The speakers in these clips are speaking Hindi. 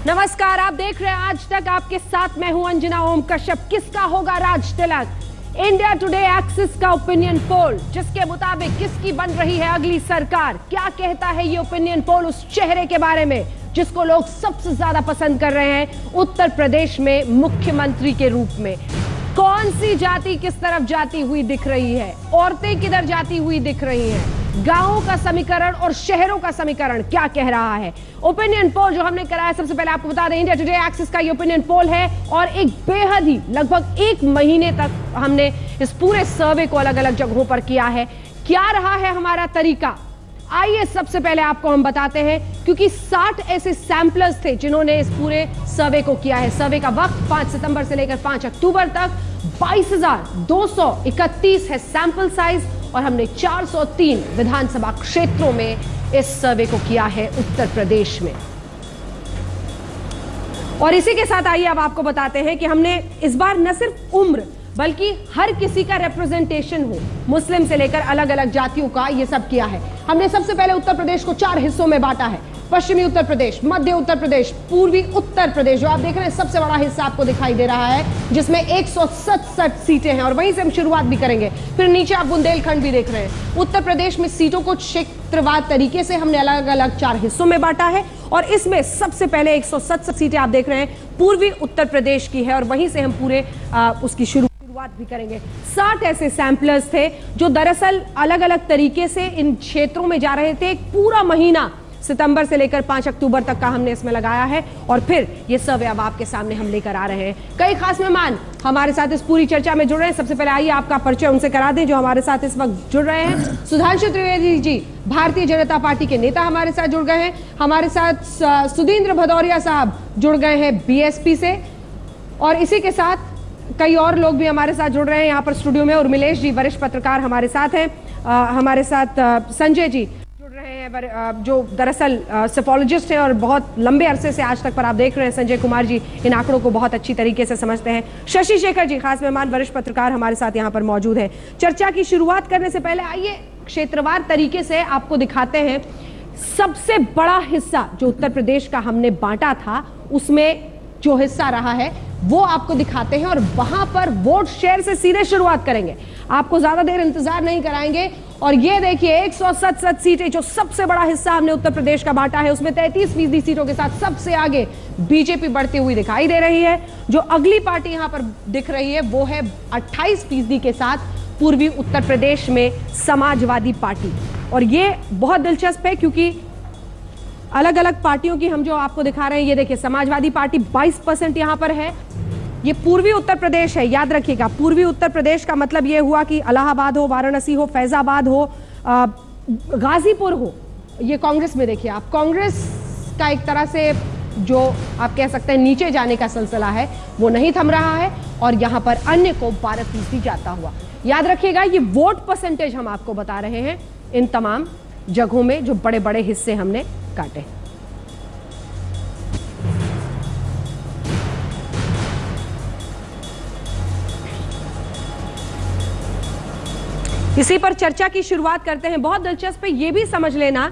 नमस्कार, आप देख रहे हैं आज तक। आपके साथ मैं हूं अंजना ओम कश्यप। किसका होगा Raj Tilak? India today axis का ओपिनियन पोल, जिसके मुताबिक किसकी बन रही है अगली सरकार। क्या कहता है ये ओपिनियन पोल उस चेहरे के बारे में जिसको लोग सबसे ज्यादा पसंद कर रहे हैं उत्तर प्रदेश में मुख्यमंत्री के रूप में? कौन सी जाति किस तरफ जाती हुई दिख रही है? औरतें किधर जाती हुई दिख रही हैं? गांवों का समीकरण और शहरों का समीकरण क्या कह रहा है? ओपिनियन पोल जो हमने कराया, सबसे पहले आपको बता दें, इंडिया टुडे एक्सिस का ये ओपिनियन पोल है और एक बेहद ही लगभग 1 महीने तक हमने इस पूरे सर्वे को अलग अलग जगहों पर किया है। क्या रहा है हमारा तरीका, आइए सबसे पहले आपको हम बताते हैं, क्योंकि 60 ऐसे सैंपलर्स थे जिन्होंने इस पूरे सर्वे को किया है। सर्वे का वक्त 5 सितंबर से लेकर 5 अक्टूबर तक 22,231 है सैंपल साइज, और हमने 403 विधानसभा क्षेत्रों में इस सर्वे को किया है उत्तर प्रदेश में। और इसी के साथ आइए अब आपको बताते हैं कि हमने इस बार न सिर्फ उम्र बल्कि हर किसी का रिप्रेजेंटेशन हो, मुस्लिम से लेकर अलग अलग जातियों का, ये सब किया है। हमने सबसे पहले उत्तर प्रदेश को 4 हिस्सों में बांटा है। पश्चिमी उत्तर प्रदेश, मध्य उत्तर प्रदेश, पूर्वी उत्तर प्रदेश, जो आप देख रहे हैं सबसे बड़ा हिस्सा आपको दिखाई दे रहा है, जिसमें 167 सीटें हैं, और वहीं से हम शुरुआत भी करेंगे। फिर नीचे आप बुंदेलखंड भी देख रहे हैं। उत्तर प्रदेश में सीटों को क्षेत्रवार तरीके से हमने अलग अलग 4 हिस्सों में बांटा है, और इसमें सबसे पहले 167 सीटें आप देख रहे हैं पूर्वी उत्तर प्रदेश की है, और वहीं से हम पूरे उसकी शुरुआत भी करेंगे। 60 ऐसे सैंपलर्स थे जो दरअसल अलग अलग तरीके से इन क्षेत्रों में जा रहे थे। एक पूरा महीना सितंबर से लेकर 5 अक्टूबर तक का हमने इसमें लगाया है, और फिर ये सर्वे अब आपके सामने हम लेकर आ रहे हैं। कई खास मेहमान हमारे साथ इस पूरी चर्चा में जुड़ रहे हैं। सबसे पहले आइए आपका परिचय उनसे करा दें जो हमारे साथ इस वक्त जुड़ रहे हैं। सुधांशु त्रिवेदी जी भारतीय जनता पार्टी के नेता हमारे साथ जुड़ गए हैं। हमारे साथ सुधींद्र भदौरिया साहब जुड़ गए हैं बीएसपी से, और इसी के साथ कई और लोग भी हमारे साथ जुड़ रहे हैं यहाँ पर स्टूडियो में। उर्मिलेश जी वरिष्ठ पत्रकार हमारे साथ हैं। हमारे साथ संजय जी जुड़ रहे हैं जो दरअसल सेफोलॉजिस्ट हैं और बहुत लंबे अरसे से आज तक पर आप देख रहे हैं। संजय कुमार जी इन आंकड़ों को बहुत अच्छी तरीके से समझते हैं। शशि शेखर जी खास मेहमान वरिष्ठ पत्रकार हमारे साथ यहाँ पर मौजूद है। चर्चा की शुरुआत करने से पहले आइए क्षेत्रवार तरीके से आपको दिखाते हैं सबसे बड़ा हिस्सा जो उत्तर प्रदेश का हमने बांटा था, उसमें जो हिस्सा रहा है वो आपको दिखाते हैं, और वहां पर वोट शेयर से सीधे शुरुआत करेंगे। आपको ज्यादा देर इंतजार नहीं कराएंगे, और ये देखिए 167 सीटें जो सबसे बड़ा हिस्सा हमने उत्तर प्रदेश का बांटा है, उसमें 33% सीटों के साथ सबसे आगे बीजेपी बढ़ती हुई दिखाई दे रही है। जो अगली पार्टी यहां पर दिख रही है वो है 28% के साथ पूर्वी उत्तर प्रदेश में समाजवादी पार्टी। और ये बहुत दिलचस्प है क्योंकि अलग अलग पार्टियों की हम जो आपको दिखा रहे हैं, ये देखिए समाजवादी पार्टी 22% यहां पर है। ये पूर्वी उत्तर प्रदेश है, याद रखिएगा। पूर्वी उत्तर प्रदेश का मतलब ये हुआ कि इलाहाबाद हो, वाराणसी हो, फैजाबाद हो, गाजीपुर हो, ये कांग्रेस में देखिए आप। कांग्रेस का एक तरह से जो आप कह सकते हैं नीचे जाने का सिलसिला है वो नहीं थम रहा है, और यहां पर अन्य को 12% जाता हुआ। याद रखिएगा ये वोट परसेंटेज हम आपको बता रहे हैं इन तमाम जगहों में जो बड़े बड़े हिस्से हमने काटे। इसी पर चर्चा की शुरुआत करते हैं। बहुत दिलचस्प है, ये भी समझ लेना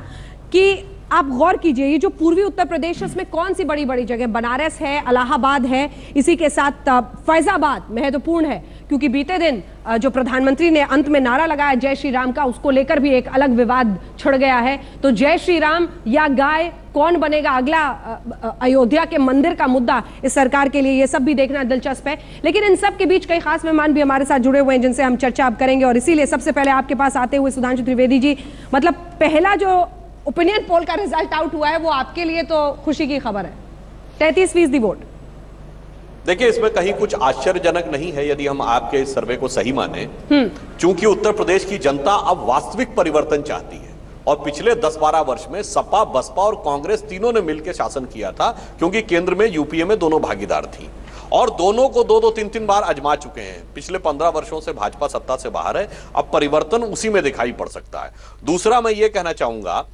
कि आप गौर कीजिए ये जो पूर्वी उत्तर प्रदेश है उसमें कौन सी बड़ी बड़ी जगह, बनारस है, इलाहाबाद है, इसी के साथ फैजाबाद महत्वपूर्ण है क्योंकि बीते दिन जो प्रधानमंत्री ने अंत में नारा लगाया जय श्री राम का, उसको लेकर भी एक अलग विवाद छिड़ गया है। तो जय श्री राम या गाय, कौन बनेगा अगला अयोध्या के मंदिर का मुद्दा इस सरकार के लिए, ये सब भी देखना दिलचस्प है। लेकिन इन सब के बीच कई खास मेहमान भी हमारे साथ जुड़े हुए हैं जिनसे हम चर्चा अब करेंगे, और इसीलिए सबसे पहले आपके पास आते हुए सुधांशु त्रिवेदी जी, मतलब पहला जो ओपिनियन पोल का रिजल्ट आउट हुआ है वो आपके लिए तो खुशी की खबर है, 33% वोट। देखिए इसमें कहीं कुछ आश्चर्यजनक नहीं है यदि हम आपके इस सर्वे को सही माने, क्योंकि उत्तर प्रदेश की जनता अब वास्तविक परिवर्तन चाहती है। और पिछले 10-12 वर्ष में सपा, बसपा और कांग्रेस तीनों ने मिलकर शासन किया था, क्योंकि केंद्र में यूपीए में दोनों भागीदार थी, और दोनों को 2-2, 3-3 बार आजमा चुके हैं। पिछले 15 वर्षों से भाजपा सत्ता से बाहर है, अब परिवर्तन उसी में दिखाई पड़ सकता है। दूसरा मैं ये कहना चाहूंगा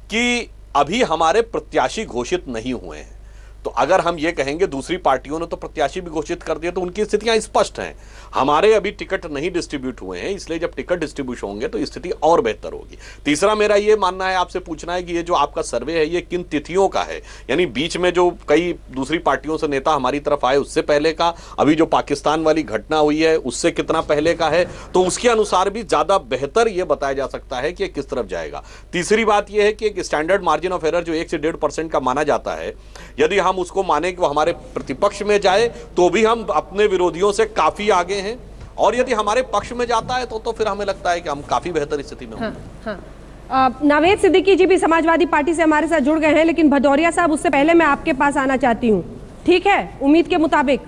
कि अभी हमारे प्रत्याशी घोषित नहीं हुए हैं, तो अगर हम ये कहेंगे दूसरी पार्टियों ने तो प्रत्याशी भी घोषित कर दिए, तो उनकी स्थितियां स्पष्ट हैं। हमारे अभी टिकट नहीं डिस्ट्रीब्यूट हुए हैं, इसलिए जब टिकट डिस्ट्रीब्यूट होंगे तो स्थिति और बेहतर होगी। तीसरा मेरा ये मानना है, आपसे पूछना है कि ये जो आपका सर्वे है ये किन तिथियों का है, यानी बीच में जो कई दूसरी पार्टियों से नेता हमारी तरफ आए उससे पहले का, अभी जो पाकिस्तान वाली घटना हुई है उससे कितना पहले का है, तो उसके अनुसार भी ज्यादा बेहतर यह बताया जा सकता है कि किस तरफ जाएगा। तीसरी बात यह है कि एक स्टैंडर्ड मार्जिन ऑफ एरर जो 1 से 1.5% का माना जाता है, यदि हम उसको माने कि वो हमारे प्रतिपक्ष में जाए तो भी हम अपने विरोधियों से काफी आगे हैं, और यदि हमारे पक्ष में जाता है तो फिर हमें लगता है कि हम काफी बेहतर स्थिति में होंगे। नावेद सिद्दीकी जी भी समाजवादी पार्टी से हमारे साथ जुड़ गए हैं, लेकिन भदौरिया साहब उससे पहले मैं आपके पास आना चाहती हूँ। ठीक है, उम्मीद के मुताबिक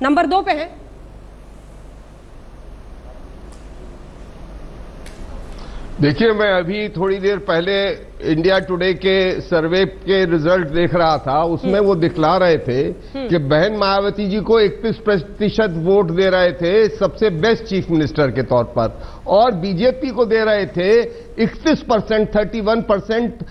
नंबर 2 पे है। देखिए, मैं अभी थोड़ी देर पहले इंडिया टुडे के सर्वे के रिजल्ट देख रहा था, उसमें वो दिखला रहे थे कि बहन मायावती जी को 31% वोट दे रहे थे सबसे बेस्ट चीफ मिनिस्टर के तौर पर, और बीजेपी को दे रहे थे 31%, 31%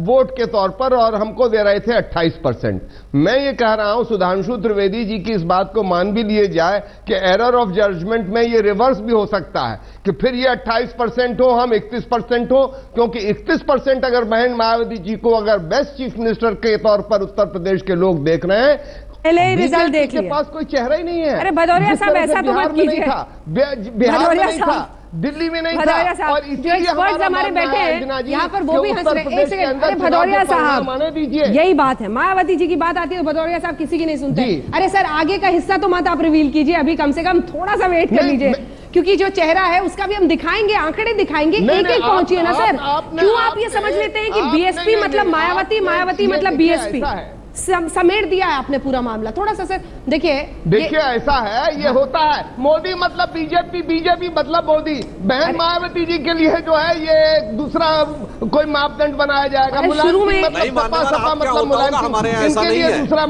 वोट के तौर पर, और हमको दे रहे थे 28%। मैं ये कह रहा हूं सुधांशु त्रिवेदी जी की इस बात को मान भी लिए जाए कि एरर ऑफ जजमेंट में ये रिवर्स भी हो सकता है कि फिर ये 28% हो, हम 31% हो, क्योंकि 31% अगर बहन मायावती जी को अगर बेस्ट चीफ मिनिस्टर के तौर पर उत्तर प्रदेश के लोग देख रहे हैं, पहले रिजल्ट देख लिया, के पास कोई चेहरा ही नहीं है। अरे भदौरिया साहब ऐसा तो मत कीजिए, बिहार में नहीं था, दिल्ली में नहीं था, और इसलिए हमारे बैठे हैं यहाँ पर वो भी हंस रहे हैं। एक सेकंड, अरे भदौरिया साहब यही बात है, मायावती जी की बात आती है तो भदौरिया साहब किसी की नहीं सुनते। अरे सर, आगे का हिस्सा तो मत आप रिवील कीजिए, अभी कम से कम थोड़ा सा वेट कर लीजिए, क्योंकि जो चेहरा है उसका भी हम दिखाएंगे, आंकड़े दिखाएंगे, एक एक पहुंचिए ना सर। क्यों आप ये समझ लेते हैं कि बीएसपी मतलब मायावती, मायावती मतलब बीएसपी? समेट दिया है आपने पूरा मामला। थोड़ा सा सर देखिए ऐसा है, ये होता है मोदी मतलब बीजेपी, बीजेपी मतलब मोदी। बहन मायावती जी के लिए जो है ये दूसरा कोई मापदंड बनाया जाएगा, शुरू में मतलब दूसरा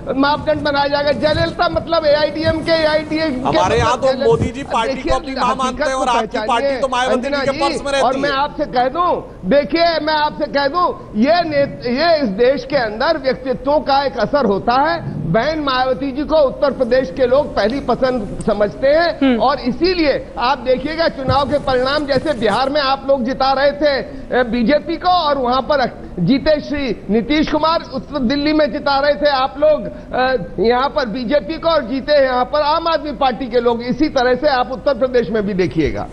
मापदंड बनाया जाएगा। जयललिता मतलब एआईडीएम के, हमारे यहाँ तो मोदी जी पार्टी को अपनी मां मानते हैं और आपकी पार्टी तो मायावती जी के पर्स में रहती है। और मैं आपसे कह दूं, देखिए मैं आपसे कह दूं, ये इस देश के अंदर व्यक्तित्वों का एक असर होता है। बहन मायावती जी को उत्तर प्रदेश के लोग पहली पसंद समझते हैं, और इसीलिए आप देखिएगा चुनाव के परिणाम, जैसे बिहार में आप लोग जिता रहे थे बीजेपी को, और वहां पर जीते श्री नीतीश कुमार, उत्तर दिल्ली में जिता रहे थे आप लोग यहां पर बीजेपी को, और जीते यहां पर आम आदमी पार्टी के लोग। इसी तरह से आप उत्तर प्रदेश में भी देखिएगा।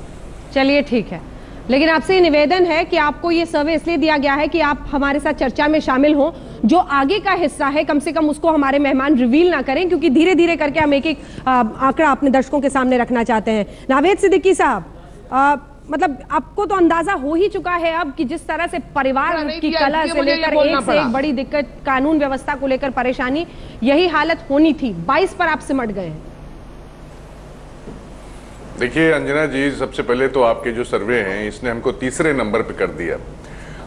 चलिए ठीक है, लेकिन आपसे ये निवेदन है कि आपको ये सर्वे इसलिए दिया गया है कि आप हमारे साथ चर्चा में शामिल हों। जो आगे का हिस्सा है कम से कम उसको हमारे मेहमान रिवील ना करें, क्योंकि धीरे धीरे करके हम एक एक आंकड़ा अपने दर्शकों के सामने रखना चाहते हैं। नावेद सिद्दीकी साहब, मतलब आपको तो अंदाजा हो ही चुका है अब कि जिस तरह से परिवार की कला से लेकर एक से एक बड़ी दिक्कत, कानून व्यवस्था को लेकर परेशानी, यही हालत होनी थी। 22 पर आप सिमट गए हैं। देखिए अंजना जी, सबसे पहले तो आपके जो सर्वे हैं इसने हमको तीसरे नंबर पे कर दिया।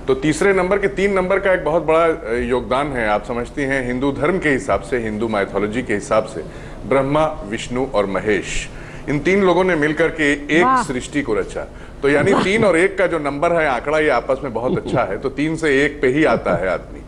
तो तीसरे नंबर के 3 नंबर का एक बहुत बड़ा योगदान है। आप समझती हैं हिंदू धर्म के हिसाब से, हिंदू माइथोलॉजी के हिसाब से ब्रह्मा, विष्णु और महेश, इन 3 लोगों ने मिलकर के एक सृष्टि को रचा। तो यानी 3 और 1 का जो नंबर है आंकड़ा, ये आपस में बहुत अच्छा है। तो 3 से 1 पे ही आता है आदमी।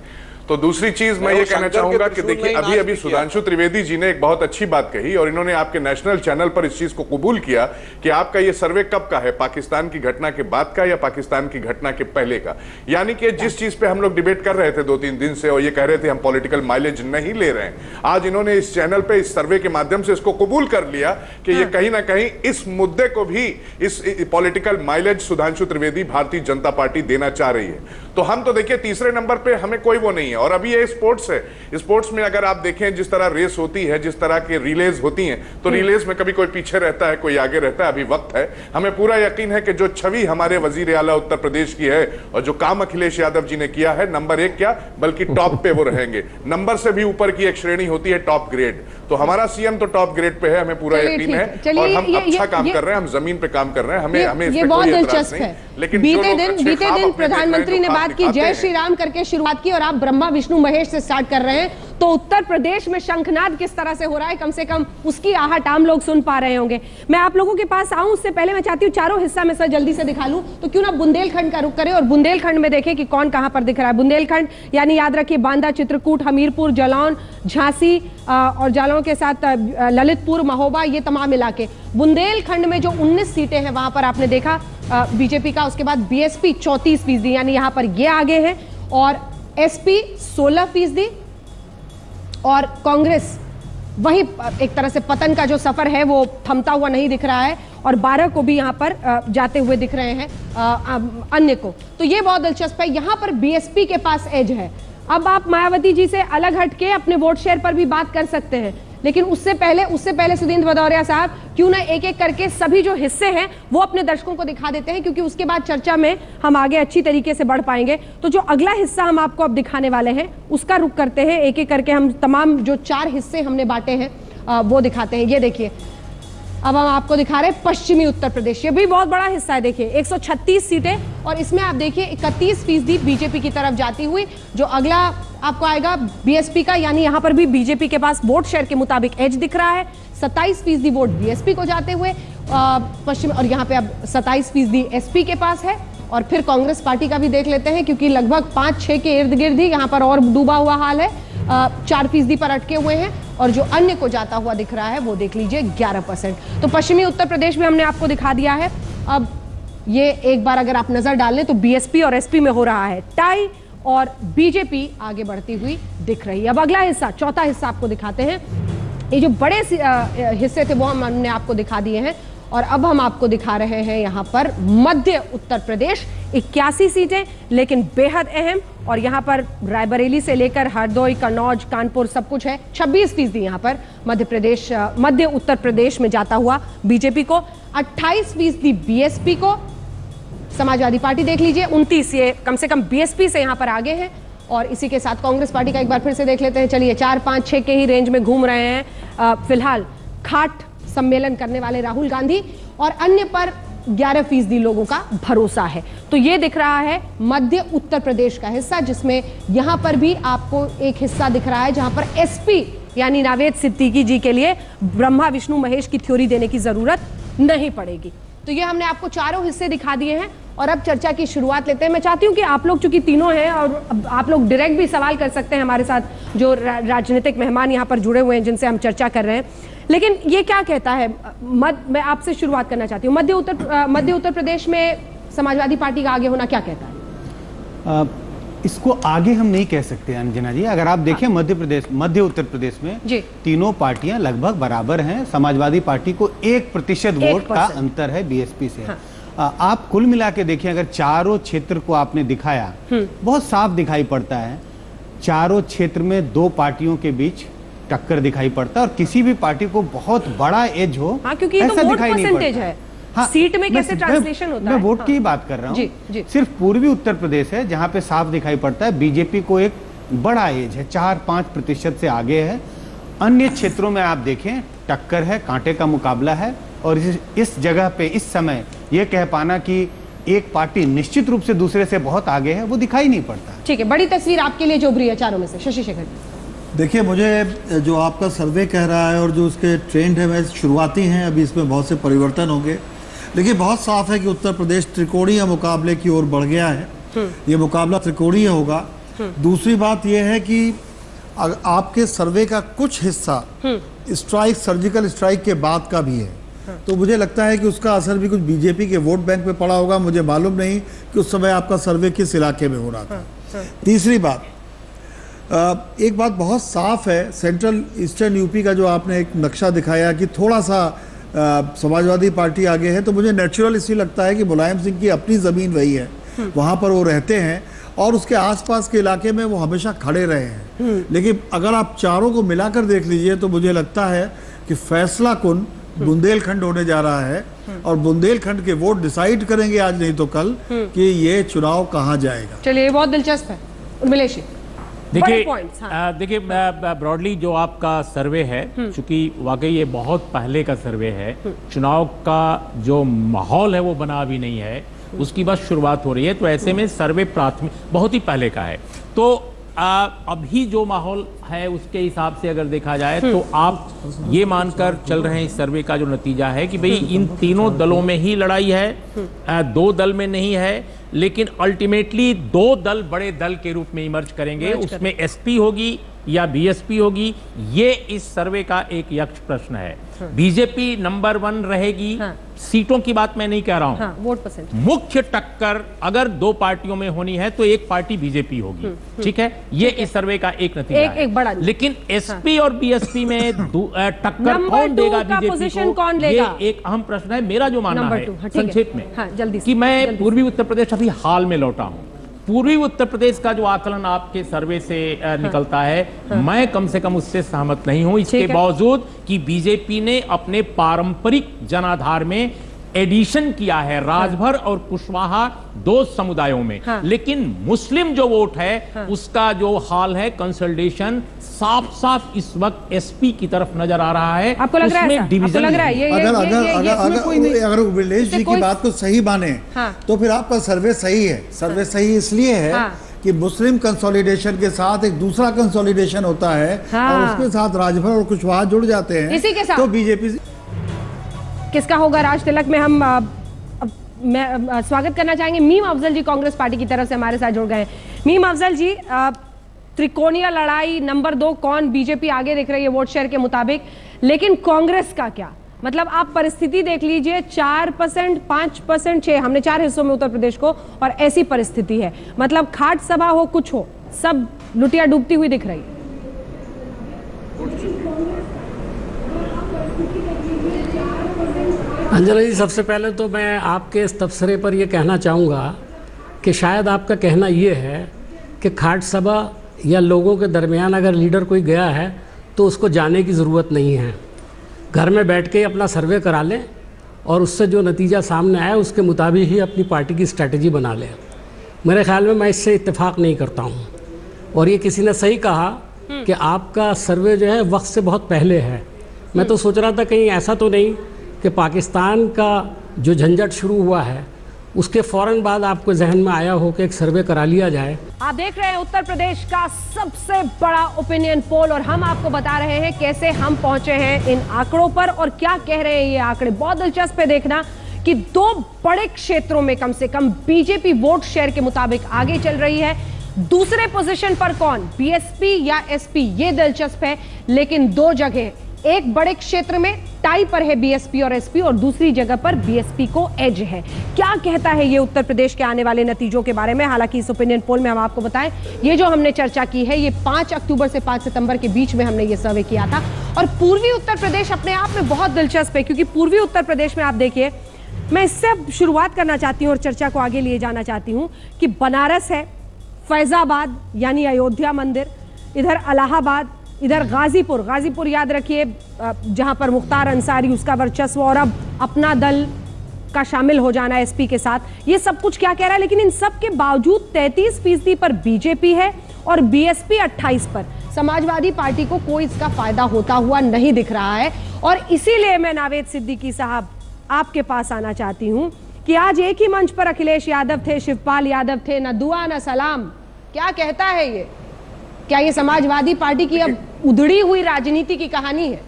तो दूसरी चीज मैं ये कहना चाहूंगा कि देखिए अभी अभी सुधांशु त्रिवेदी जी ने एक बहुत अच्छी बात कही, और इन्होंने आपके नेशनल चैनल पर इस चीज को कबूल किया कि आपका ये सर्वे कब का है, पाकिस्तान की घटना के बाद का या पाकिस्तान की घटना के पहले का। यानी कि जिस चीज पे हम लोग डिबेट कर रहे थे 2-3 दिन से, और ये कह रहे थे हम पॉलिटिकल माइलेज नहीं ले रहे हैं, आज इन्होंने इस चैनल पे इस सर्वे के माध्यम से इसको कबूल कर लिया कि ये कहीं ना कहीं इस मुद्दे को भी, इस political mileage Sudhanshu Trivedi Bharatiya Janata party देना चाह रही है। तो हम तो देखिए तीसरे नंबर पे हमें कोई वो नहीं है। और अभी ये स्पोर्ट्स है, स्पोर्ट्स में अगर आप देखें जिस तरह रेस होती है, जिस तरह के रिलेज होती हैं, तो रिलेज में कभी कोई पीछे रहता है, कोई आगे रहता है। अभी वक्त है, हमें पूरा यकीन है कि जो छवि हमारे वजीर आला उत्तर प्रदेश की है और जो काम अखिलेश यादव जी ने किया है, नंबर 1 क्या बल्कि टॉप पे वो रहेंगे। नंबर से भी ऊपर की एक श्रेणी होती है टॉप ग्रेड। तो हमारा सीएम तो टॉप ग्रेड पे है, हमें पूरा यकीन है, और हम अच्छा काम कर रहे हैं, हम जमीन पे काम कर रहे हैं, हमें ये बहुत दिलचस्प है। लेकिन बीते दिन प्रधानमंत्री ने बात की, जय श्री राम करके शुरुआत की, और आप ब्रह्मा विष्णु महेश से स्टार्ट कर रहे हैं। तो उत्तर प्रदेश में शंखनाद किस तरह से हो रहा है, कम से कम उसकी आहट आम लोग सुन पा रहे होंगे। मैं आप लोगों के पास आऊं उससे पहले मैं चाहती हूँ चारों हिस्सा में से जल्दी से दिखा लूं, तो क्यों ना बुंदेलखंड का रुख करें और बुंदेलखंड में देखें कि कौन कहां पर दिख रहा है। बुंदेलखंड यानी याद रखिए बांदा, चित्रकूट, हमीरपुर, जालौन, झांसी और जालौन के साथ ललितपुर, महोबा, ये तमाम इलाके। बुंदेलखंड में जो 19 सीटें हैं वहां पर आपने देखा बीजेपी का, उसके बाद बीएसपी 34% यानी यहां पर ये आगे हैं, और एसपी 16% और कांग्रेस वही एक तरह से पतन का जो सफर है वो थमता हुआ नहीं दिख रहा है, और 12 को भी यहां पर जाते हुए दिख रहे हैं अन्य को। तो ये बहुत दिलचस्प है, यहां पर बीएसपी के पास एज है। अब आप मायावती जी से अलग हटके अपने वोट शेयर पर भी बात कर सकते हैं, लेकिन उससे पहले सुधींद्र भदौरिया साहब क्यों ना एक एक करके सभी जो हिस्से हैं वो अपने दर्शकों को दिखा देते हैं, क्योंकि उसके बाद चर्चा में हम आगे अच्छी तरीके से बढ़ पाएंगे। तो जो अगला हिस्सा हम आपको अब दिखाने वाले हैं उसका रुख करते हैं, एक एक करके हम तमाम जो 4 हिस्से हमने बांटे हैं वो दिखाते हैं। ये देखिए, अब हम आपको दिखा रहे हैं पश्चिमी उत्तर प्रदेश, ये भी बहुत बड़ा हिस्सा है। देखिए 136 सीटें, और इसमें आप देखिए 31% बीजेपी की तरफ जाती हुई। जो अगला आपको आएगा बीएसपी का, यानी यहां पर भी बीजेपी के पास वोट शेयर के मुताबिक एज दिख रहा है, 27% वोट बीएसपी को जाते हुए पश्चिम, और यहां पे अब 27% एसपी के पास है। और फिर कांग्रेस पार्टी का भी देख लेते हैं, क्योंकि लगभग 5-6 के इर्द गिर्द ही यहां पर और डूबा हुआ हाल है, 4% पर अटके हुए हैं, और जो अन्य को जाता हुआ दिख रहा है वो देख लीजिए 11%। तो पश्चिमी उत्तर प्रदेश में हमने आपको दिखा दिया है। अब ये एक बार अगर आप नजर डाल लें तो बीएसपी और एसपी में हो रहा है टाई, और बीजेपी आगे बढ़ती हुई दिख रही है। अब अगला हिस्सा, चौथा हिस्सा आपको दिखाते हैं। ये जो बड़े हिस्से थे वो हमने आपको दिखा दिए हैं, और अब हम आपको दिखा रहे हैं यहां पर मध्य उत्तर प्रदेश, 81 सीटें लेकिन बेहद अहम, और यहां पर रायबरेली से लेकर हरदोई, कन्नौज, कानपुर सब कुछ है। 26% यहां पर मध्य उत्तर प्रदेश में जाता हुआ बीजेपी को, 28% बीएसपी को, समाजवादी पार्टी देख लीजिए 29, ये कम से कम बीएसपी से यहां पर आगे हैं। और इसी के साथ कांग्रेस पार्टी का एक बार फिर से देख लेते हैं। चलिए 4, 5, 6 के ही रेंज में घूम रहे हैं फिलहाल खाट सम्मेलन करने वाले राहुल गांधी, और अन्य पर 11% लोगों का भरोसा है। तो ये दिख रहा है मध्य उत्तर प्रदेश का हिस्सा, जिसमें यहां पर भी आपको एक हिस्सा दिख रहा है जहां पर एसपी यानी नावेद सिद्दीकी जी के लिए ब्रह्मा विष्णु महेश की थ्योरी देने की जरूरत नहीं पड़ेगी। तो ये हमने आपको चारों हिस्से दिखा दिए हैं, और अब चर्चा की शुरुआत लेते हैं। मैं चाहती हूं कि आप लोग चूंकि तीनों हैं और आप लोग डायरेक्ट भी सवाल कर सकते हैं हमारे साथ, जो राजनीतिक मेहमान यहां पर जुड़े हुए हैं जिनसे हम चर्चा कर रहे हैं। लेकिन ये क्या कहता है, मैं आपसे शुरुआत करना चाहती हूँ, मध्य उत्तर प्रदेश में समाजवादी पार्टी का आगे होना क्या कहता है? इसको आगे हम नहीं कह सकते अंजना जी। अगर आप देखें मध्य उत्तर प्रदेश में तीनों पार्टियां लगभग बराबर हैं। समाजवादी पार्टी को 1% वोट का अंतर है बीएसपी से। आप कुल मिला के देखें, अगर चारों क्षेत्र को आपने दिखाया, बहुत साफ दिखाई पड़ता है। चारों क्षेत्र में 2 पार्टियों के बीच टक्कर दिखाई पड़ता है, और किसी भी पार्टी को बहुत बड़ा एज हो क्योंकि ये तो वोट परसेंटेज है। हाँ, सीट में कैसे ट्रांसलेशन होता है? मैं वोट की ही बात कर रहा हूँ। सिर्फ पूर्वी उत्तर प्रदेश है जहां पे साफ दिखाई पड़ता है बीजेपी को एक बड़ा एज है, 4-5% से आगे है। अन्य क्षेत्रों में आप देखें टक्कर है, कांटे का मुकाबला है, और इस जगह पे इस समय यह कह पाना कि एक पार्टी निश्चित रूप से दूसरे से बहुत आगे है, वो दिखाई नहीं पड़ता। ठीक है, बड़ी तस्वीर आपके लिए जो उभरी है चारों में से, शशि शेखर। देखिए, मुझे जो आपका सर्वे कह रहा है और जो उसके ट्रेंड है, वह शुरुआती हैं, अभी इसमें बहुत से परिवर्तन होंगे, लेकिन बहुत साफ है कि उत्तर प्रदेश त्रिकोणीय मुकाबले की ओर बढ़ गया है। ये मुकाबला त्रिकोणीय होगा। दूसरी बात यह है कि आपके सर्वे का कुछ हिस्सा सर्जिकल स्ट्राइक के बाद का भी है, तो मुझे लगता है कि उसका असर भी कुछ बीजेपी के वोट बैंक पे पड़ा होगा। मुझे मालूम नहीं कि उस समय आपका सर्वे किस इलाके में हो रहा था। तीसरी बात, एक बात बहुत साफ है, सेंट्रल ईस्टर्न यूपी का जो आपने एक नक्शा दिखाया कि थोड़ा सा समाजवादी पार्टी आगे है, तो मुझे नेचुरल इसलिए लगता है कि मुलायम सिंह की अपनी ज़मीन वही है, वहाँ पर वो रहते हैं, और उसके आसपास के इलाके में वो हमेशा खड़े रहे हैं। लेकिन अगर आप चारों को मिलाकर देख लीजिए तो मुझे लगता है कि फैसला कुन बुंदेलखंड होने जा रहा है, और बुंदेलखंड के वोट डिसाइड करेंगे आज नहीं तो कल कि ये चुनाव कहाँ जाएगा। चलिए, बहुत दिलचस्प है। उर्मिलेश, देखिए ब्रॉडली जो आपका सर्वे है, चूंकि वाकई ये बहुत पहले का सर्वे है, चुनाव का जो माहौल है वो बना अभी नहीं है, उसकी बस शुरुआत हो रही है, तो ऐसे में सर्वे प्राथमिक बहुत ही पहले का है। तो अभी जो माहौल है उसके हिसाब से अगर देखा जाए तो आप ये मानकर चल रहे हैं इस सर्वे का जो नतीजा है कि भाई इन तीनों दलों में ही लड़ाई है, दो दल में नहीं है, लेकिन अल्टीमेटली दो दल बड़े दल के रूप में इमर्ज करेंगे, उसमें एसपी होगी या बीएसपी होगी। ये इस सर्वे का एक यक्ष प्रश्न है। बीजेपी नंबर 1 रहेगी। सीटों की बात मैं नहीं कह रहा हूं, वोट परसेंट। मुख्य टक्कर अगर दो पार्टियों में होनी है तो एक पार्टी बीजेपी होगी, ठीक है। ये इस सर्वे का एक नतीजा है। एक बड़ा, लेकिन एसपी और बीएसपी में टक्कर कौन देगा बीजेपी को, कौन लेगा? ये एक अहम प्रश्न है। मेरा जो मानना है संक्षेप में जल्दी कि मैं पूर्वी उत्तर प्रदेश अभी हाल में लौटा हूं। पूर्वी उत्तर प्रदेश का जो आकलन आपके सर्वे से निकलता है, मैं कम से कम उससे सहमत नहीं हूं, इसके बावजूद कि बीजेपी ने अपने पारंपरिक जनाधार में एडिशन किया है, राजभर और कुशवाहा दो समुदायों में। लेकिन मुस्लिम जो वोट है उसका जो हाल है, कंसोलिडेशन साफ साफ इस वक्त एसपी की तरफ नजर आ रहा है। आपको लग रहा है डिवीजन अगर उबलेश जी की बात को सही माने तो फिर आपका सर्वे सही है। सर्वे सही इसलिए है कि मुस्लिम कंसोलिडेशन के साथ एक दूसरा कंसोलिडेशन होता है और उसके साथ राजभर और कुशवाहा जुड़ जाते हैं, इसी के साथ तो बीजेपी किसका होगा राज तिलक में हम मैं स्वागत करना चाहेंगे। मीम अफजल जी कांग्रेस पार्टी की तरफ से हमारे साथ जुड़ गए हैं। मीम अफजल जी, त्रिकोणीय लड़ाई नंबर 2 कौन, बीजेपी आगे दिख रही है वोट शेयर के मुताबिक, लेकिन कांग्रेस का क्या? मतलब आप परिस्थिति देख लीजिए, 4%, 5%, 6, हमने 4 हिस्सों में उत्तर प्रदेश को, और ऐसी परिस्थिति है। मतलब खाट सभा हो कुछ हो, सब लुटिया डूबती हुई दिख रही है। अंजना जी, सबसे पहले तो मैं आपके इस तबसरे पर यह कहना चाहूँगा कि शायद आपका कहना ये है कि खाट सभा या लोगों के दरमियान अगर लीडर कोई गया है तो उसको जाने की ज़रूरत नहीं है, घर में बैठ के अपना सर्वे करा लें और उससे जो नतीजा सामने आया उसके मुताबिक ही अपनी पार्टी की स्ट्रैटेजी बना लें। मेरे ख्याल में मैं इससे इत्तेफाक नहीं करता हूँ। और ये किसी ने सही कहा कि आपका सर्वे जो है वक्त से बहुत पहले है। मैं तो सोच रहा था कहीं ऐसा तो नहीं कि पाकिस्तान का जो झंझट शुरू हुआ है उसके फौरन बाद आपको जहन में आया हो कि एक सर्वे करा लिया जाए। आप देख रहे हैं उत्तर प्रदेश का सबसे बड़ा ओपिनियन पोल और हम आपको बता रहे हैं कैसे हम पहुंचे हैं इन आंकड़ों पर और क्या कह रहे हैं ये आंकड़े। बहुत दिलचस्प है देखना कि 2 बड़े क्षेत्रों में कम से कम बीजेपी वोट शेयर के मुताबिक आगे चल रही है। दूसरे पोजीशन पर कौन, बीएसपी या एसपी, ये दिलचस्प है। लेकिन 2 जगह, एक बड़े क्षेत्र में टाई पर है बीएसपी और एसपी और दूसरी जगह पर बीएसपी को एज है। क्या कहता है ये उत्तर प्रदेश के आने वाले नतीजों के बारे में? हालांकि इस ओपिनियन पोल में हम आपको बताएं, ये जो हमने चर्चा की है ये 5 अक्टूबर से 5 सितंबर के बीच में हमने ये सर्वे किया था। और पूर्वी उत्तर प्रदेश अपने आप में बहुत दिलचस्प है क्योंकि पूर्वी उत्तर प्रदेश में आप देखिए, मैं इससे अब शुरुआत करना चाहती हूँ और चर्चा को आगे लिए जाना चाहती हूँ कि बनारस है, फैजाबाद यानी अयोध्या मंदिर, इधर इलाहाबाद, इधर गाजीपुर याद रखिए जहां पर मुख्तार अंसारी उसका वर्चस्व और अब अपना दल का शामिल हो जाना एसपी के साथ, ये सब कुछ क्या कह रहा है। लेकिन इन सब के बावजूद 33% पर बीजेपी है और बीएसपी 28 पर। समाजवादी पार्टी को कोई इसका फायदा होता हुआ नहीं दिख रहा है और इसीलिए मैं नावेद सिद्दीकी साहब आपके पास आना चाहती हूं कि आज एक ही मंच पर अखिलेश यादव थे, शिवपाल यादव थे, न दुआ न सलाम। क्या कहता है ये? क्या ये समाजवादी पार्टी की अब उधड़ी हुई राजनीति की कहानी है?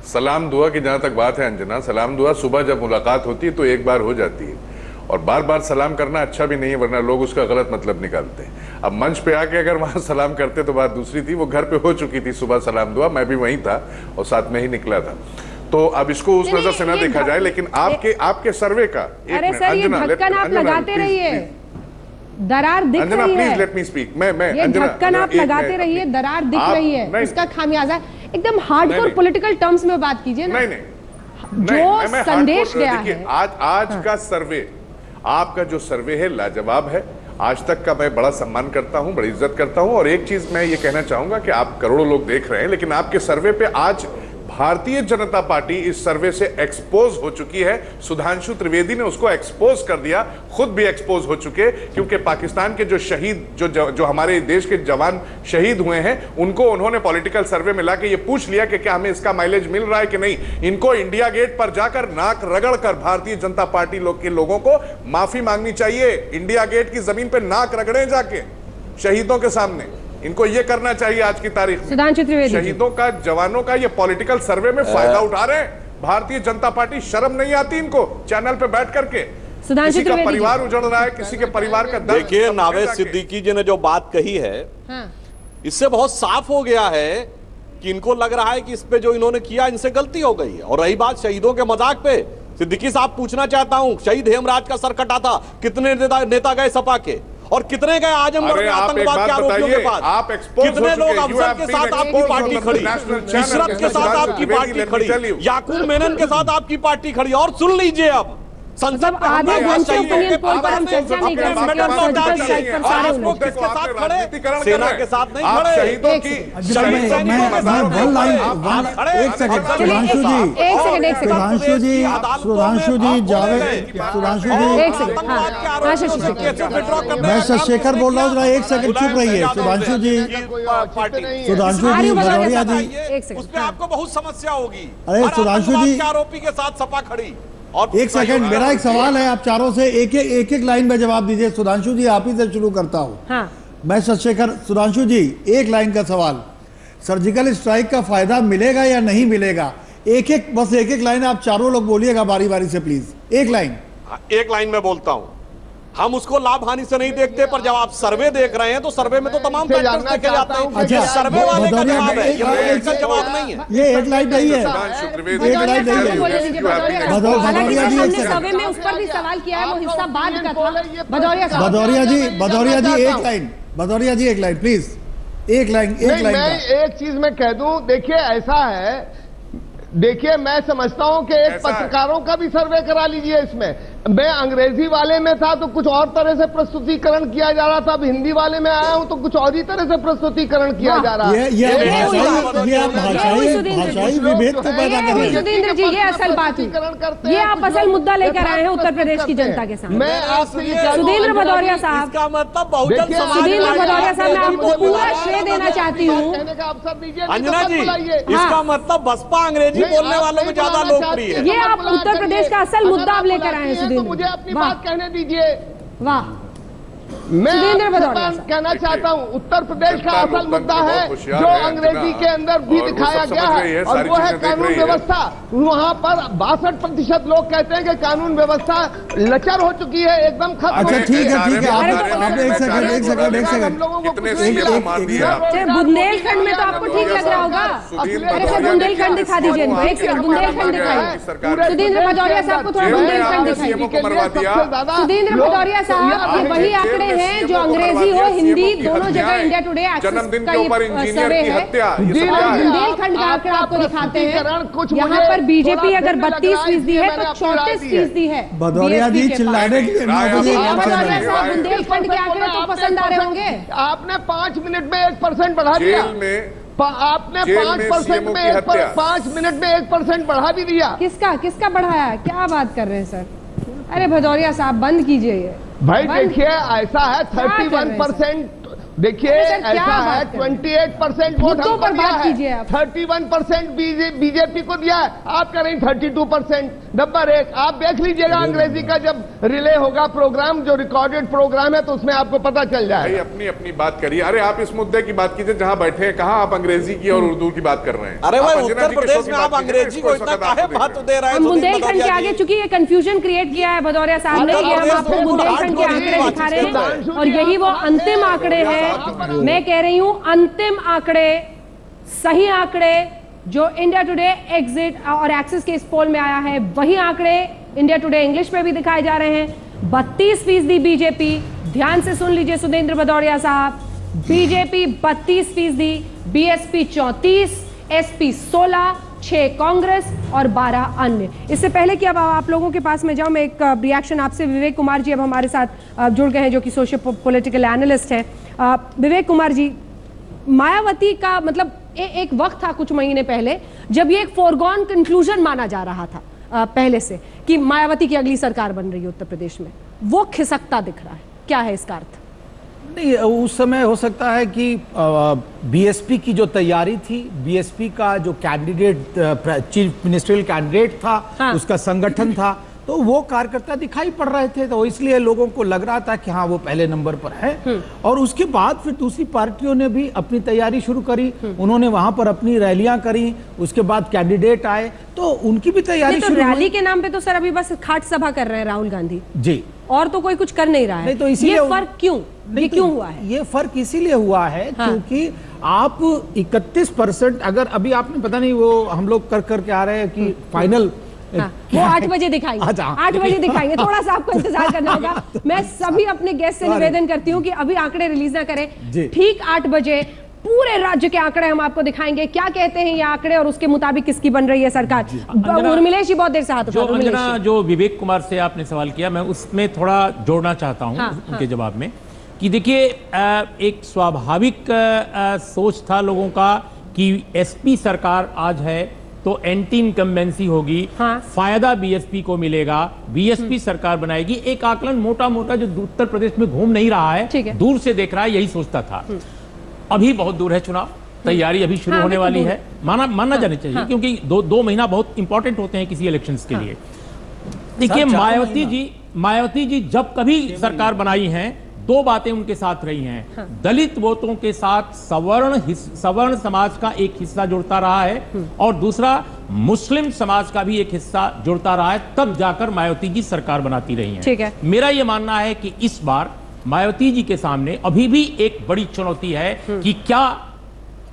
सलाम दुआ की जहां तक बात है अंजना, सलाम दुआ सुबह जब मुलाकात होती है तो एक बार हो जाती है और बार बार सलाम करना अच्छा भी नहीं है, वरना लोग उसका गलत मतलब निकालते हैं। अब मंच पे आके अगर वहां सलाम करते तो बात दूसरी थी। वो घर पे हो चुकी थी सुबह सलाम दुआ, मैं भी वहीं था और साथ में ही निकला था। तो अब इसको उस नजर से ना देखा जाए। लेकिन आपके सर्वे का अरे सर, ये ढक्कन आप लगाते रहिए, दरार दिख रही है। Please let me speak. मैं ढक्कन आप लगाते रहिए, दरार दिख रही है, उसका खामियाजा एकदम हार्डकोर पॉलिटिकल टर्म्स में बात कीजिए ना। जो संदेश गया है आज का सर्वे, आपका जो सर्वे है लाजवाब है। आज तक का मैं बड़ा सम्मान करता हूं, बड़ी इज्जत करता हूं। और एक चीज मैं ये कहना चाहूंगा कि आप करोड़ों लोग देख रहे हैं, लेकिन आपके सर्वे पे आज भारतीय जनता पार्टी इस सर्वे से एक्सपोज हो चुकी है। सुधांशु त्रिवेदी ने उसको एक्सपोज कर दिया, खुद भी एक्सपोज हो चुके, क्योंकि पाकिस्तान के जो शहीद जो हमारे देश के जवान शहीद हुए हैं उनको उन्होंने पॉलिटिकल सर्वे में लाके ये पूछ लिया कि क्या हमें इसका माइलेज मिल रहा है कि नहीं। इनको इंडिया गेट पर जाकर नाक रगड़ कर भारतीय जनता पार्टी के लोगों को माफी मांगनी चाहिए। इंडिया गेट की जमीन पर नाक रगड़े जाके, शहीदों के सामने। इनको ये करना चाहिए आज की तारीख में। शहीदों का, जवानों का ये पॉलिटिकल सर्वे में फायदा उठा रहे हैं भारतीय जनता पार्टी। शर्म नहीं आती इनको चैनल पे बैठ करके? किसी का परिवार उजड़ रहा है, किसी के परिवार का दर्द। देखिए, नावेद सिद्दीकी जी ने जो बात कही है, इससे बहुत साफ हो गया है कि इनको लग रहा है कि इस पे जो इन्होंने किया इनसे गलती हो गई है। और रही बात शहीदों के मजाक पे, सिद्दीकी साहब पूछना चाहता हूं, शहीद हेमराज का सर कटा था, कितने नेता गए सपा के और कितने गए आजमगढ़ में आतंकवाद के आरोपियों के पास? कितने लोग अफसर के साथ आपकी पार्टी खड़ी, इशरत के साथ आपकी पार्टी खड़ी, याकूब मेनन के साथ आपकी पार्टी खड़ी। और सुन लीजिए, अब संसद आधे घंटे ओपिनियन पोल पर हम चर्चा नहीं कर सकते। सेना के साथ नहीं खड़े। शहीदों की सुधांशु जी जावेद, मैं शशिशेखर बोल रहा हूँ, एक सेकंड चुप रहिए। सुधांशु जी भदौरिया जी, उसमें आपको बहुत समस्या होगी। अरे सुधांशु जी, आरोपी के साथ सपा खड़ी। और एक सेकंड, मेरा एक सवाल है, आप चारों से एक एक लाइन में जवाब दीजिए। सुधांशु जी, आप ही से शुरू करता हूँ। हाँ। मैं शशिशेखर, सुधांशु जी एक लाइन का सवाल, सर्जिकल स्ट्राइक का फायदा मिलेगा या नहीं मिलेगा? बस एक लाइन आप चारों लोग बोलिएगा बारी बारी से, प्लीज। एक लाइन में बोलता हूँ। हम उसको लाभ हानि से नहीं देखते, पर जब आप सर्वे देख रहे हैं तो सर्वे में तो तमाम फैक्टर्स देखे जाते हैं। अच्छा, सर्वे वाले का जवाब है, ये जवाब नहीं है। ये एक लाइन नहीं है, एक लाइन नहीं है। भदौरिया जी, सर्वे में उस पर भी सवाल किया है, वो हिस्सा बाद का था। भदौरिया जी एक लाइन, भदौरिया जी एक लाइन प्लीज, एक लाइन। मैं एक चीज में कह दूं, देखिए ऐसा है, देखिए मैं समझता हूं कि एक पत्रकारों का भी सर्वे करा लीजिए इसमें। मैं अंग्रेजी वाले में था तो कुछ और तरह से प्रस्तुतिकरण किया जा रहा था, अब हिंदी वाले में आया हूं तो कुछ और ही तरह से प्रस्तुतिकरण किया जा रहा है। ये आप भाषाई विभेद को पैदा कर रहे हैं। सुधींद्र जी, ये असल बात है, ये आप असल मुद्दा लेकर आए हैं उत्तर प्रदेश की जनता के सामने। मैं आपसे सुधींद्र भदौरिया साहब, सुधींद्र भदौरिया साहब, मैं आपको पूरा श्रेय देना चाहती हूँ। अंजना जी, इसका मतलब बसपा अंग्रेजी बोलने वालों में ज्यादा लोकप्रिय है। ये आप उत्तर प्रदेश का असल मुद्दा आप लेकर आए हैं। तो मुझे अपनी बात कहने दीजिए। वाह, मैं कहना चाहता हूँ, उत्तर प्रदेश का असल मुद्दा है जो अंग्रेजी के अंदर भी दिखाया गया है, और वो है कानून व्यवस्था। वहाँ पर 62% लोग कहते हैं कि कानून व्यवस्था लचर हो चुकी है, एकदम खत्म। अच्छा ठीक है, आप एक सेकंड। बुंदेलखंड में तो आपको ठीक लग रहा होगा। अरे सर, बुंदेलखंड दिखा दीजिए, एक सेकंड बुंदेलखंड दिखाइए। सुधींद्र भदौरिया साहब को थोड़ा बुंदेलखंड दिखाइए। सुधींद्र भदौरिया साहब, ये वही आंकड़े हैं जो अंग्रेजी हो हिंदी दोनों जगह इंडिया टुडे जन्मदिन के ऊपर इंजीनियर की हत्या, बुंदेलखंड का आंकड़ा आपको दिखाते हैं। यहाँ पर बीजेपी अगर 32% है तो 34% है। भदौरिया जी चिल्लाने की बुंदेलखंड के आंकड़े तो पसंद आ रहे होंगे। आपने 5 मिनट में 1% बढ़ा दिया। आपने 5% में 5 मिनट में 1% बढ़ा भी दिया। किसका बढ़ाया? क्या बात कर रहे हैं सर? अरे भदौरिया साहब, बंद कीजिए ये। भाई देखिए, ऐसा है 31%, देखिए ऐसा है 28% वोट हमको दिया है, 31% बीजेपी को दिया है, आप कह रहे हैं 32%। नंबर 1, आप देख लीजिएगा अंग्रेजी का जब रिले होगा प्रोग्राम, जो रिकॉर्डेड प्रोग्राम है, तो उसमें आपको पता चल जाए। अपनी अपनी बात करिए। अरे आप इस मुद्दे की बात कीजिए जहां बैठे हैं, कहां आप अंग्रेजी की और उर्दू की बात कर रहे हैं? अरे भाई, उत्तर प्रदेश में आप अंग्रेजी को इतना काहे महत्व दे रहे हैं? बुंदेलखंड के आगे, चूंकि ये कंफ्यूजन क्रिएट किया है भदौरिया साहब ने, हम आपको बुंदेलखंड के आंकड़े दिखा रहे हैं, और यही वो अंतिम आंकड़े हैं। मैं कह रही हूं, अंतिम आंकड़े, सही आंकड़े जो इंडिया टुडे एग्जिट और एक्सिस के इस पोल में आया है, वही आंकड़े इंडिया टुडे इंग्लिश में भी दिखाए जा रहे हैं। 32% बीजेपी, ध्यान से सुन लीजिए सुधींद्र भदौरिया साहब, बीजेपी 32%, बीएसपी 34%, एसपी 16%, 6 कांग्रेस और 12 अन्य। इससे पहले कि अब आप लोगों के पास में जाऊं, मैं एक रिएक्शन आपसे, विवेक कुमार जी अब हमारे साथ जुड़ गए हैं, जो कि सोशियो पॉलिटिकल एनालिस्ट हैं। विवेक कुमार जी, मायावती का मतलब एक वक्त था कुछ महीने पहले जब ये एक फोरगॉन कंक्लूजन माना जा रहा था पहले से कि मायावती की अगली सरकार बन रही है उत्तर प्रदेश में, वो खिसकता दिख रहा है। क्या है इसका अर्थ? नहीं, उस समय हो सकता है कि बीएसपी की जो तैयारी थी, बीएसपी का जो कैंडिडेट चीफ मिनिस्ट्रियल कैंडिडेट था, हाँ। उसका संगठन था, तो वो कार्यकर्ता दिखाई पड़ रहे थे, तो इसलिए लोगों को लग रहा था कि हाँ वो पहले नंबर पर है। और उसके बाद फिर दूसरी पार्टियों ने भी अपनी तैयारी शुरू करी, उन्होंने वहां पर अपनी रैलियां करी, उसके बाद कैंडिडेट आए तो उनकी भी तैयारी तो रैली के नाम पे तो सर अभी बस खाट सभा कर रहे हैं राहुल गांधी जी, और तो कोई कुछ कर नहीं रहा है। नहीं तो इसीलिए ये फर्क क्यों, ये क्यों हुआ है? ये फर्क इसीलिए हुआ है क्योंकि आप 31% अगर अभी आपने पता नहीं वो हम लोग कर करके आ रहे हैं कि फाइनल वो 8 बजे दिखाएंगे, 8 बजे दिखाएंगे, थोड़ा सा आपको इंतजार करना होगा। मैं सभी अपने गेस्ट से निवेदन करती हूँ कि अभी आंकड़े रिलीज ना करें, ठीक 8 बजे पूरे राज्य के आंकड़े हम आपको दिखाएंगे, क्या कहते हैं ये आंकड़े और उसके मुताबिक किसकी बन रही है सरकार। उर्मिलेश जी बहुत देर से हाथ उठा रहे हैं। जो विवेक कुमार से आपने सवाल किया, मैं उसमें थोड़ा जोड़ना चाहता हूं उनके जवाब में कि देखिए एक स्वाभाविक सोच था लोगों का कि एसपी सरकार आज है तो एंटी इनकम्बेंसी होगी, फायदा बीएसपी को मिलेगा, बीएसपी सरकार बनाएगी। एक आकलन मोटा मोटा जो उत्तर प्रदेश में घूम नहीं रहा है, दूर से देख रहा है, यही सोचता था। अभी बहुत दूर है चुनाव, तैयारी अभी शुरू होने वाली है, मानना जाना चाहिए क्योंकि दो महीना बहुत इंपॉर्टेंट होते हैं किसी इलेक्शंस के लिए। देखिए मायावती जी जब कभी सरकार बनाई हैं, दो बातें उनके साथ रही हैं। दलित वोटों के साथ सवर्ण समाज का एक हिस्सा जुड़ता रहा है और दूसरा मुस्लिम समाज का भी एक हिस्सा जुड़ता रहा है, तब जाकर मायावती जी सरकार बनाती रही हैं। ठीक है। मेरा यह मानना है कि इस बार मायावती जी के सामने अभी भी एक बड़ी चुनौती है कि क्या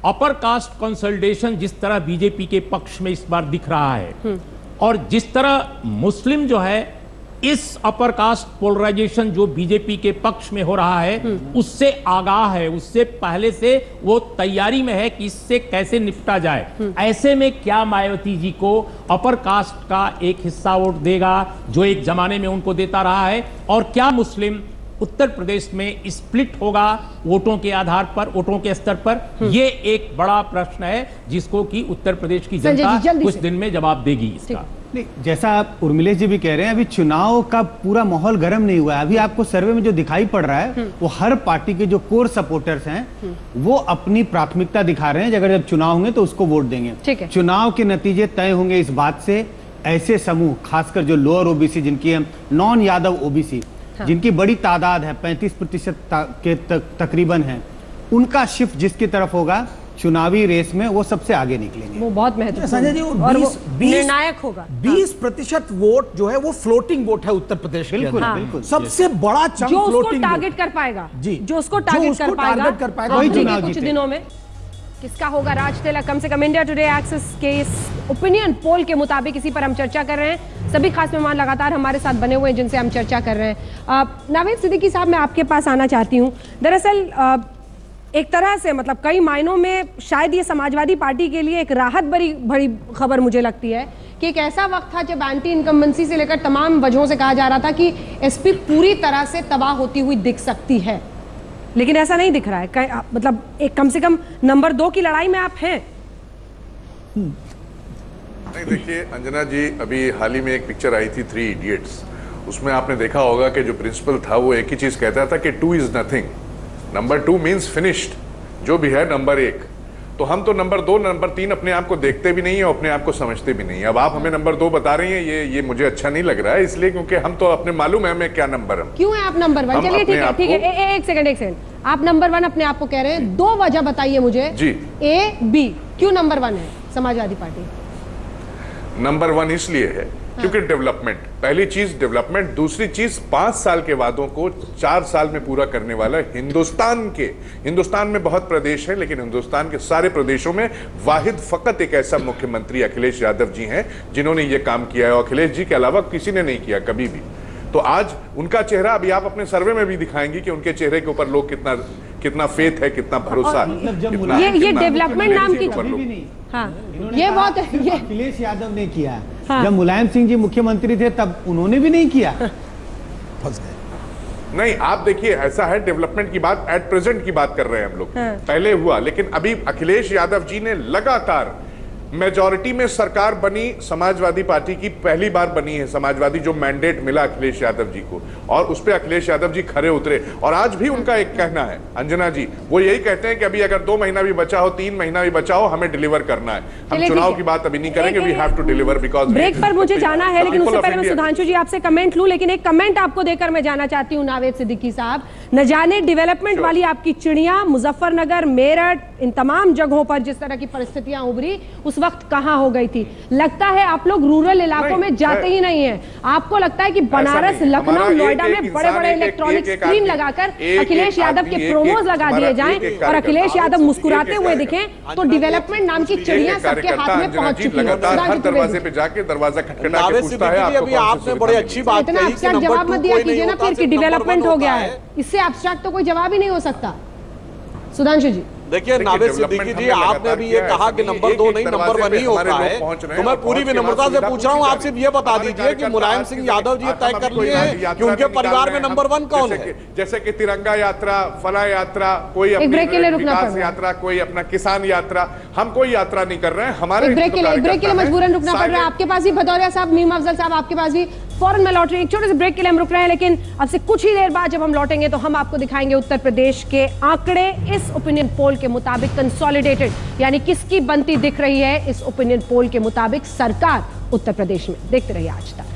अपर कास्ट कंसोलिडेशन जिस तरह बीजेपी के पक्ष में इस बार दिख रहा है और जिस तरह मुस्लिम जो है इस अपर कास्ट पोलराइजेशन जो बीजेपी के पक्ष में हो रहा है उससे आगाह है, उससे पहले से वो तैयारी में है कि इससे कैसे निपटा जाए। ऐसे में क्या मायावती जी को अपर कास्ट का एक हिस्सा वोट देगा जो एक जमाने में उनको देता रहा है, और क्या मुस्लिम उत्तर प्रदेश में स्प्लिट होगा वोटों के आधार पर, वोटों के स्तर पर? ये एक बड़ा प्रश्न है जिसको कि उत्तर प्रदेश की जनता कुछ दिन में जवाब देगी इसका। नहीं, जैसा आप उर्मिलेश जी भी कह रहे हैं, अभी चुनाव का पूरा माहौल गर्म नहीं हुआ है। अभी आपको सर्वे में जो दिखाई पड़ रहा है वो हर पार्टी के जो कोर सपोर्टर्स हैं वो अपनी प्राथमिकता दिखा रहे हैं, अगर जब चुनाव होंगे तो उसको वोट देंगे। चुनाव के नतीजे तय होंगे इस बात से। ऐसे समूह खासकर जो लोअर ओबीसी, जिनकी नॉन यादव ओबीसी, जिनकी बड़ी तादाद है, 35% के तकरीबन है, उनका शिफ्ट जिसकी तरफ होगा चुनावी रेस में वो सबसे आगे निकलेंगे। वो बहुत महत्वपूर्ण संजय जी, और निर्णायक होगा। 20% वोट जो है वो फ्लोटिंग वोट है उत्तर प्रदेश के अंदर। बिल्कुल सबसे बड़ा चंक जो उसको टारगेट कर पाएगा, जो उसको टारगेट कर पाएगा वही चुनाव कुछ दिनों में किसका होगा राज तिलक। कम से कम इंडिया टुडे एक्सेस के इस ओपिनियन पोल के मुताबिक इसी पर हम चर्चा कर रहे हैं। सभी खास मेहमान लगातार हमारे साथ बने हुए हैं जिनसे हम चर्चा कर रहे हैं। नावेद सिद्दीकी साहब, मैं आपके पास आना चाहती हूँ। दरअसल एक तरह से मतलब कई मायनों में शायद ये समाजवादी पार्टी के लिए एक राहत बड़ी खबर मुझे लगती है कि एक ऐसा वक्त था जब एंटी इनकम्बेंसी से लेकर तमाम वजहों से कहा जा रहा था कि एसपी पूरी तरह से तबाह होती हुई दिख सकती है, लेकिन ऐसा नहीं दिख रहा है। मतलब एक कम से कम नंबर 2 की लड़ाई में आप हैं। नहीं, देखिए अंजना जी, अभी हाल ही में एक पिक्चर आई थी 3 इडियट्स, उसमें आपने देखा होगा कि जो प्रिंसिपल था वो एक ही चीज कहता था कि 2 is nothing, number 2 means finished, जो भी है नंबर 1। तो हम तो नंबर 2 नंबर 3 अपने आप को देखते भी नहीं है, अपने आप को समझते भी नहीं है। अब आप हमें नंबर 2 बता रही हैं, ये मुझे अच्छा नहीं लग रहा है, इसलिए क्योंकि हम तो अपने मालूम है हमें क्या नंबर है। क्यों है आप नंबर 1? चलिए ठीक है, एक सेकंड, आप नंबर 1 अपने आप को कह रहे हैं, 2 वजह बताइए मुझे जी। A, B, क्यों नंबर 1 है समाजवादी पार्टी? नंबर 1 इसलिए है क्योंकि डेवलपमेंट, पहली चीज डेवलपमेंट, दूसरी चीज 5 साल के वादों को 4 साल में पूरा करने वाला हिंदुस्तान में बहुत प्रदेश हैं, लेकिन हिंदुस्तान के सारे प्रदेशों में वाहिद फकत एक ऐसा मुख्यमंत्री अखिलेश यादव जी हैं जिन्होंने ये काम किया है, और अखिलेश जी के अलावा किसी ने नहीं किया कभी भी। तो आज उनका चेहरा, अभी आप अपने सर्वे में भी दिखाएंगी कि उनके चेहरे के ऊपर लोग कितना फेथ है, कितना भरोसा है। ये डेवलपमेंट नाम की ये बहुत ये अखिलेश यादव ने किया। जब मुलायम सिंह जी मुख्यमंत्री थे तब उन्होंने भी नहीं किया, फंस गए। नहीं, आप देखिए, ऐसा है, डेवलपमेंट की बात एट प्रेजेंट की बात कर रहे हैं हम लोग। पहले हुआ, लेकिन अभी अखिलेश यादव जी ने लगातार मेजॉरिटी में सरकार बनी समाजवादी पार्टी की, पहली बार बनी है समाजवादी, जो मैंडेट मिला अखिलेश यादव जी को, और उस पर अखिलेश यादव जी खरे उतरे। और आज भी उनका एक कहना है अंजना जी, वो यही कहते हैं कि अभी अगर 2 महीना भी बचा हो, 3 महीना भी बचा हो, हमें डिलीवर करना है। हम चुनाव की बात अभी नहीं करेंगे, we have to deliver because break पर मुझे जाना है, लेकिन उससे पहले मैं सुधांशु जी आपसे कमेंट लूं, लेकिन एक कमेंट आपको देकर मैं जाना चाहती हूं नावेद सिद्दीकी साहब। न जाने डेवलपमेंट वाली आपकी चिड़िया मुजफ्फरनगर, मेरठ, इन तमाम जगहों पर जिस तरह की परिस्थितियां उभरी उस वक्त कहां हो गई थी। लगता है आप लोग रूरल इलाकों में जाते ही नहीं है। आपको लगता है कि बनारस, लखनऊ, नोएडा में बड़े बड़े इलेक्ट्रॉनिक स्क्रीन लगाकर अखिलेश यादव के प्रोमोज लगा दिए जाएं और अखिलेश यादव मुस्कुराते हुए दिखें, तो डेवलपमेंट नाम की चिड़िया सबके हाथ में पहुंच चुकी है। दरवाजे पे जाके दरवाजा खटखटा के पूछता है आपने बड़ी अच्छी बात इतना अब्स्ट्रैक्ट जवाब मत दिया कीजिए ना फिर कि डेवलपमेंट हो गया है। इससे अब्स्ट्रैक्ट तो कोई जवाब ही नहीं हो सकता। सुधांशु जी देखिए नावेद सिद्दीकी जी, आपने अभी ये कहा कि नंबर 2 नहीं नंबर 1 ही होता है, तो मैं पूरी विनम्रता से पूछ रहा हूँ, आप सिर्फ ये बता दीजिए कि मुलायम सिंह यादव जी तय कर लिए हैं कि उनके परिवार में नंबर 1 कौन है? जैसे कि तिरंगा यात्रा, फला यात्रा, कोई अपनी विकास यात्रा, कोई अपना किसान यात्रा, हम कोई यात्रा नहीं कर रहे हैं। हमारे ब्रेक के लिए मजबूरन रुकना पड़ रहा है। आपके पास भी भदौरिया साहब, मीम अफजल साहब, आपके पास भी फौरन में लौट रहे हैं। एक छोटे से ब्रेक के लिए हम रुक रहे हैं, लेकिन अब से कुछ ही देर बाद जब हम लौटेंगे तो हम आपको दिखाएंगे उत्तर प्रदेश के आंकड़े इस ओपिनियन पोल के मुताबिक कंसोलिडेटेड, यानी किसकी बनती दिख रही है इस ओपिनियन पोल के मुताबिक सरकार उत्तर प्रदेश में। देखते रहिए आज तक।